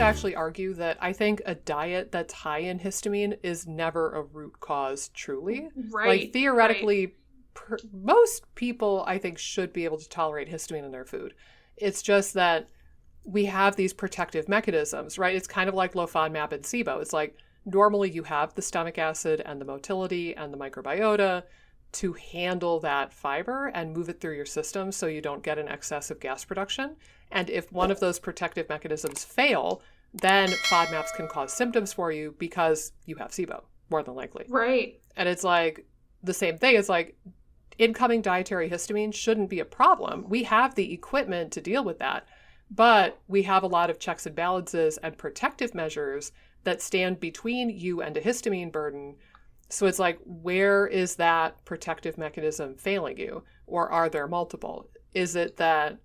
actually argue that I think a diet that's high in histamine is never a root cause truly. Right. Like theoretically, most people I think should be able to tolerate histamine in their food. It's just that we have these protective mechanisms, right? It's kind of like low FODMAP and SIBO. It's like normally you have the stomach acid and the motility and the microbiota to handle that fiber and move it through your system so you don't get an excess of gas production. And if one of those protective mechanisms fail, then FODMAPs can cause symptoms for you because you have SIBO, more than likely. Right. And it's like the same thing. It's like incoming dietary histamine shouldn't be a problem. We have the equipment to deal with that. But we have a lot of checks and balances and protective measures that stand between you and a histamine burden. So it's like, where is that protective mechanism failing you? Or are there multiple? Is it that,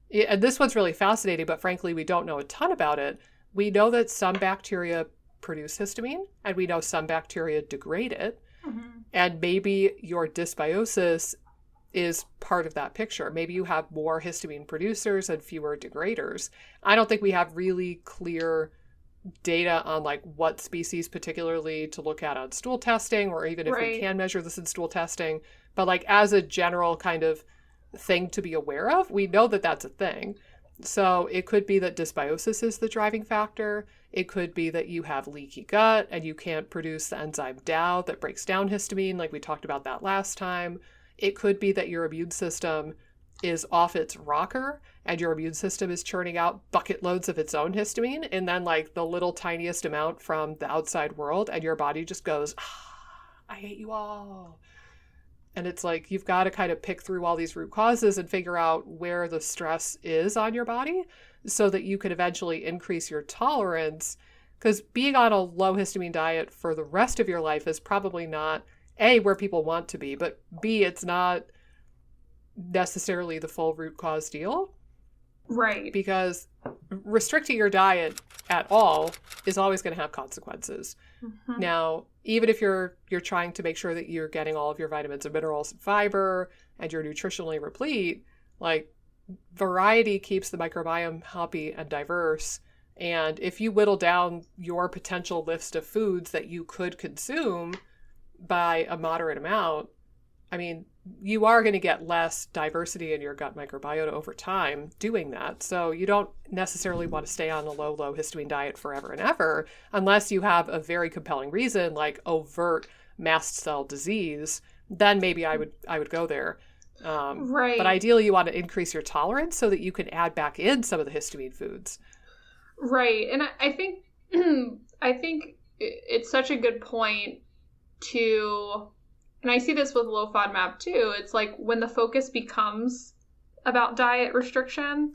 and this one's really fascinating, but frankly, we don't know a ton about it. We know that some bacteria produce histamine, and we know some bacteria degrade it. Mm-hmm. And maybe your dysbiosis is part of that picture. Maybe you have more histamine producers and fewer degraders. I don't think we have really clear data on like what species particularly to look at on stool testing, or even if we can measure this in stool testing. But like as a general kind of thing to be aware of, we know that that's a thing. So it could be that dysbiosis is the driving factor. It could be that you have leaky gut and you can't produce the enzyme DAO that breaks down histamine, like we talked about that last time. It could be that your immune system is off its rocker and your immune system is churning out bucket loads of its own histamine and then like the little tiniest amount from the outside world, and your body just goes, I hate you all. And it's like, you've got to kind of pick through all these root causes and figure out where the stress is on your body so that you can eventually increase your tolerance. Because being on a low histamine diet for the rest of your life is probably not A, where people want to be, but B, it's not necessarily the full root cause deal. Right. Because restricting your diet at all is always going to have consequences. Mm-hmm. Now, even if you're trying to make sure that you're getting all of your vitamins and minerals and fiber and you're nutritionally replete, like variety keeps the microbiome happy and diverse. And if you whittle down your potential list of foods that you could consume by a moderate amount, I mean, you are going to get less diversity in your gut microbiota over time doing that. So you don't necessarily want to stay on a low histamine diet forever and ever, unless you have a very compelling reason, like overt mast cell disease. Then maybe I would go there. Right. But ideally, you want to increase your tolerance so that you can add back in some of the histamine foods. Right. And I think it's such a good point to, and I see this with low FODMAP too. It's like when the focus becomes about diet restriction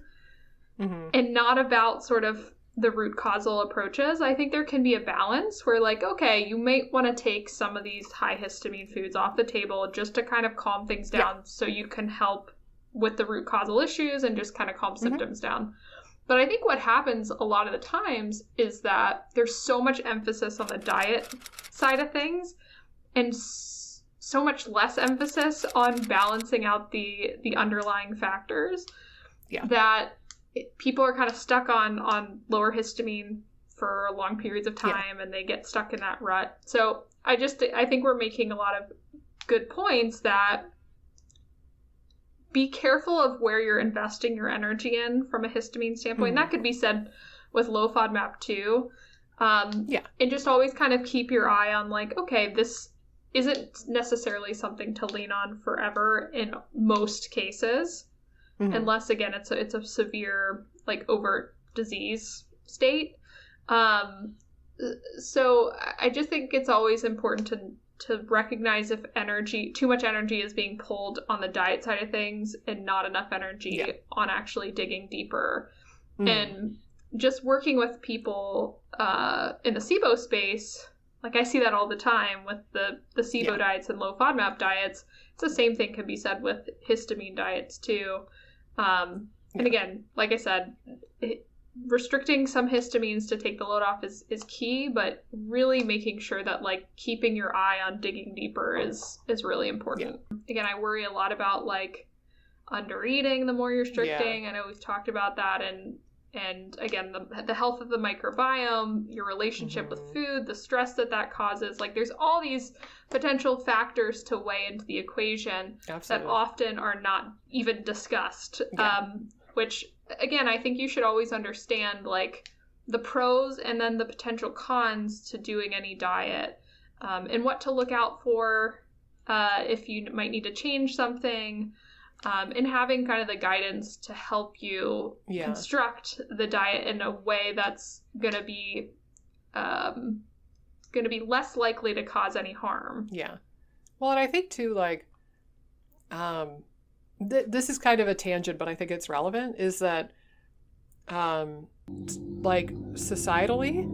mm-hmm. and not about sort of the root causal approaches, I think there can be a balance where like, okay, you might want to take some of these high histamine foods off the table just to kind of calm things down so you can help with the root causal issues and just kind of calm mm-hmm. symptoms down. But I think what happens a lot of the times is that there's so much emphasis on the diet side of things and so much less emphasis on balancing out the underlying factors that people are kind of stuck on lower histamine for long periods of time and they get stuck in that rut. So I think we're making a lot of good points that be careful of where you're investing your energy in from a histamine standpoint. Mm-hmm. And that could be said with low FODMAP too. And just always kind of keep your eye on like, okay, this isn't necessarily something to lean on forever in most cases, mm-hmm. unless again it's a severe like overt disease state. So I just think it's always important to recognize if too much energy is being pulled on the diet side of things and not enough energy on actually digging deeper. Mm. And just working with people in the SIBO space, like I see that all the time with the SIBO diets and low FODMAP diets. It's the same thing can be said with histamine diets too. And again, like I said, restricting some histamines to take the load off is key, but really making sure that like keeping your eye on digging deeper is really important. Again, I worry a lot about like under eating the more you're restricting. I know we've talked about that, and and again, the health of the microbiome, your relationship with food, the stress that causes. Like, there's all these potential factors to weigh into the equation that often are not even discussed. Which, again, I think you should always understand, like, the pros and then the potential cons to doing any diet, and what to look out for if you might need to change something. And having kind of the guidance to help you construct the diet in a way that's going to be less likely to cause any harm. Yeah. Well, and I think too, like, this is kind of a tangent, but I think it's relevant, is that, like, societally,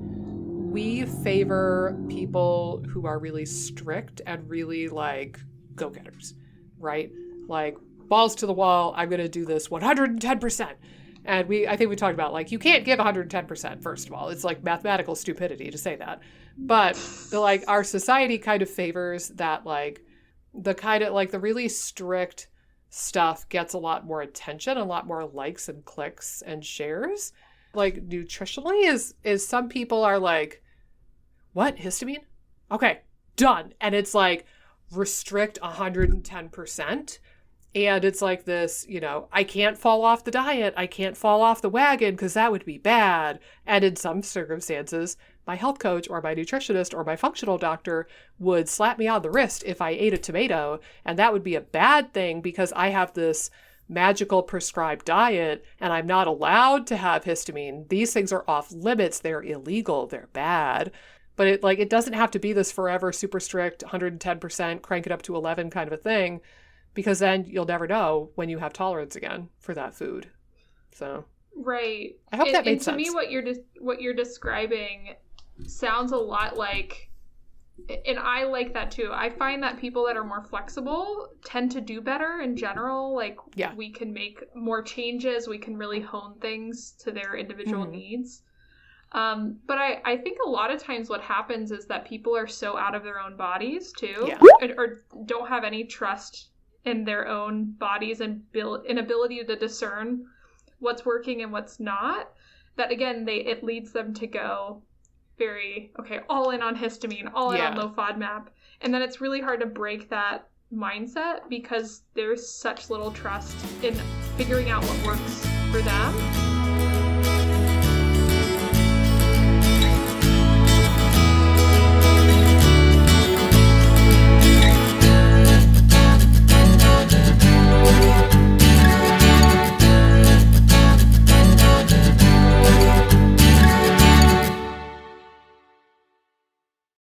we favor people who are really strict and really, like, go-getters, right? Like, balls to the wall, I'm going to do this 110%. And I think we talked about, like, you can't give 110%, first of all. It's like mathematical stupidity to say that. But our society kind of favors that, like, the kind of, like, the really strict stuff gets a lot more attention, a lot more likes and clicks and shares. Like, nutritionally is some people are like, what, histamine? Okay, done. And it's like, restrict 110%. And it's like this, you know, I can't fall off the diet. I can't fall off the wagon because that would be bad. And in some circumstances, my health coach or my nutritionist or my functional doctor would slap me on the wrist if I ate a tomato. And that would be a bad thing because I have this magical prescribed diet and I'm not allowed to have histamine. These things are off limits. They're illegal. They're bad. But it doesn't have to be this forever super strict 110%, crank it up to 11 kind of a thing. Because then you'll never know when you have tolerance again for that food. So, right. I hope that made sense. To me, what you're describing sounds a lot like, and I like that too. I find that people that are more flexible tend to do better in general. Like, we can make more changes. We can really hone things to their individual needs. But I think a lot of times what happens is that people are so out of their own bodies too, or don't have any trust in their own bodies and inability to discern what's working and what's not, that again it leads them to go all in on histamine, all in on low FODMAP, and then it's really hard to break that mindset because there's such little trust in figuring out what works for them.